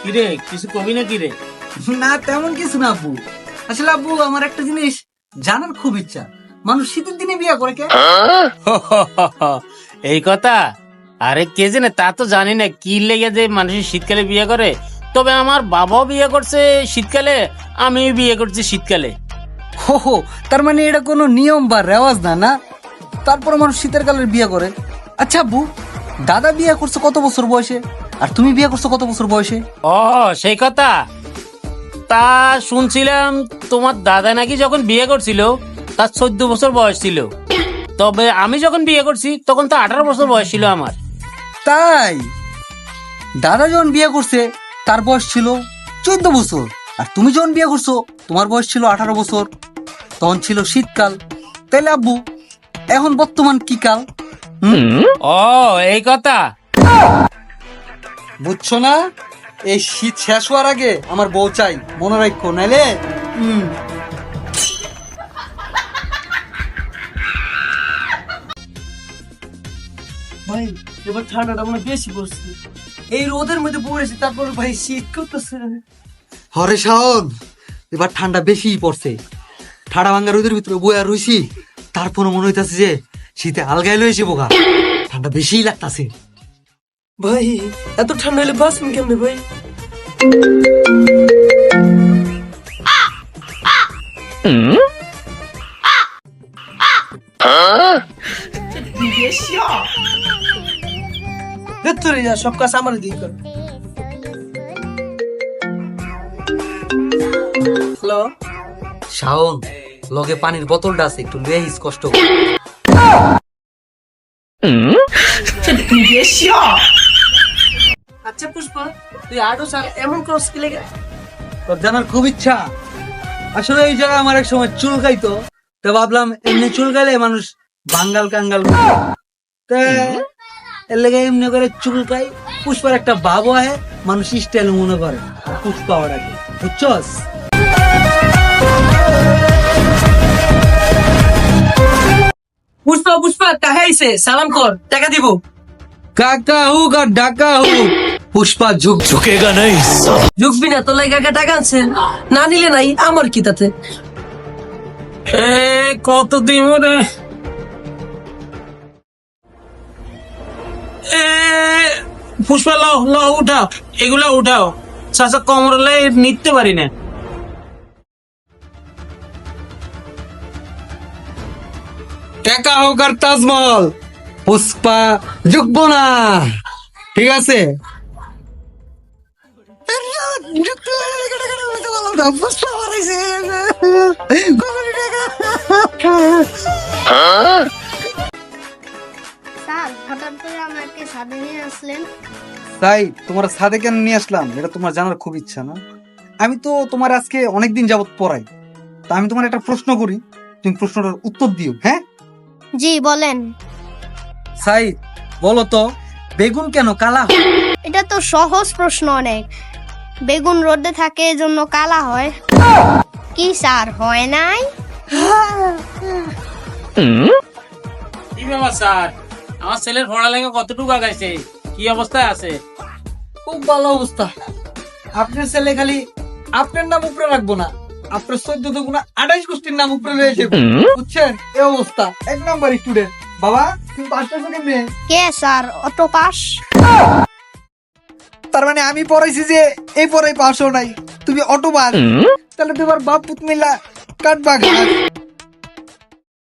কিরে কিছু কবি না কিরে? না তেমন কিছু না আব্বু। আসলে আব্বু আমার একটা জিনিস জানার খুব ইচ্ছা, মানুষ শীতের দিনে বিয়ে করে কে? এই কথা? আরে কে জানে, তা তো জানি না কি লেগে যে মানুষ শীতকালে বিয়ে করে। তবে আমার বাবাও বিয়ে করছে শীতকালে, আমি বিয়ে করছি শীতকালে। হো হো, তার মানে এটা কোনো নিয়ম বা রেওয়াজ না, না? তারপর মানুষ শীতের কালের বিয়ে করে। আচ্ছা আব্বু, দাদা বিয়ে করছে কত বছর বয়সে, আর তুমি বিয়ে করছো কত বছর বয়সে? ও সেই কথা, তা শুনছিলাম তোমার দাদা নাকি যখন বিয়ে করছিল তার 14 বছর বয়স ছিল। তবে আমি যখন বিয়ে করছি তখন তো 18 বছর বয়স ছিল আমার। তাই? দাদা যখন বিয়ে করছে তার বয়স ছিল 14 বছর, আর তুমি যখন বিয়ে করছো তোমার বয়স ছিল 18 বছর। তখন ছিল শীতকাল। তাইলে আব্বু এখন বর্তমান কি কাল? ও এই কথা। বুঝছো না? এই শীত শেষ হওয়ার আগে আমার বউ চাই, মনে রাখো, নাইলে ভাই এবার ঠান্ডাটা মনে বেশি পড়ছে। এই রোদের মধ্যে পড়েছি, তারপর ভাই শীত করতেছে। হরে শাওন, এবার ঠান্ডা বেশিই পড়ছে। ঠাডা ভাঙ্গা রোদের ভিতরে বয়া রইছি, তারপর মনে হইতাছে যে শীতে আলগাই লইছে বোকা। ঠান্ডা বেশিই লাগতাছে। ভাই এত ঠান্ডা হলে বাঁচবেন কেমনে ভাই? সব কাজ আমার দিয়ে কর। হ্যালো শাওন, লগে পানির বোতলটা আছে, একটু লয়ে আইস কষ্ট করে। আচ্ছা পুষ্পা, তুই আরো স্যার এমন ক্রস কি লেগে? তোর জানার খুব ইচ্ছা। আসলে এই জায়গায় আমার এক সময় চুল খাইতো, তো ভাবলাম এমনি চুল খাইলে মানুষ বাঙ্গাল কাঙ্গাল বলে। তা এর লেগে এমনি করে চুল খাই। পুষ্পার একটা ভাব হয়, মানুষ স্টাইল মনে করে, আর পুষ্পা ওটাকে, বুঝছস? পুষ্পা পুষ্পা কাহাইছে, সালাম কর, টাকা দিব। কাকা হুক আর ডাকা হুক, পুষ্পা ঝুক ঝুঁকেগা নাই। ঝুঁকবি না, তোর লাগে কাকা টাকা আনছেন, না নিলে নাই, আমার কি তাতে? এ কত দিন রে, এ পুষ্পা লাও লাও উঠাও, এগুলা উঠাও। চাচা কমরলে নিতে পারি না। টাকা হোক আর তাজমহল, পুষ্পা ঝুঁকবো না, ঠিক আছে? স্যার হঠাৎ করে আমাকে ছাদে নিয়ে আসলেন। তাই তোমার ছাদে কেন নিয়ে আসলাম এটা তোমার জানার খুব ইচ্ছা, না? আমি তো তোমার আজকে অনেকদিন যাবত পড়াই, তা আমি তোমার একটা প্রশ্ন করি, তুমি প্রশ্নটার উত্তর দিও, হ্যাঁ? জি বলেন। সাইদ, বলো তো বেগুন কেন কালা হয়? এটা তো সহজ প্রশ্ন অনেক। বেগুন রোদে থাকে এজন্য কালা হয়। কি স্যার হয় নাই? কি ব্যাপার স্যার, আমার ছেলের পড়ালেখা কতটুকু আগাইছে, কি অবস্থায় আছে? খুব ভালো অবস্থা। আপনার ছেলে খালি আপনার নাম উপরে রাখবো না, আপনার 14 দুগুণা 28 গোষ্ঠীর নাম উপরে রয়েছে, বুঝছেন? এই অবস্থা, এক নাম্বার স্টুডেন্ট। বাবা তুমি পাস করছো কেমনে? কে স্যার অটো পাস? তার মানে আমি পড়াইছি যে এই পড়াই পাসও নাই, তুমি অটো পাস? তাহলে তোমার বাপ পুত মিলা কাটবা ঘাস।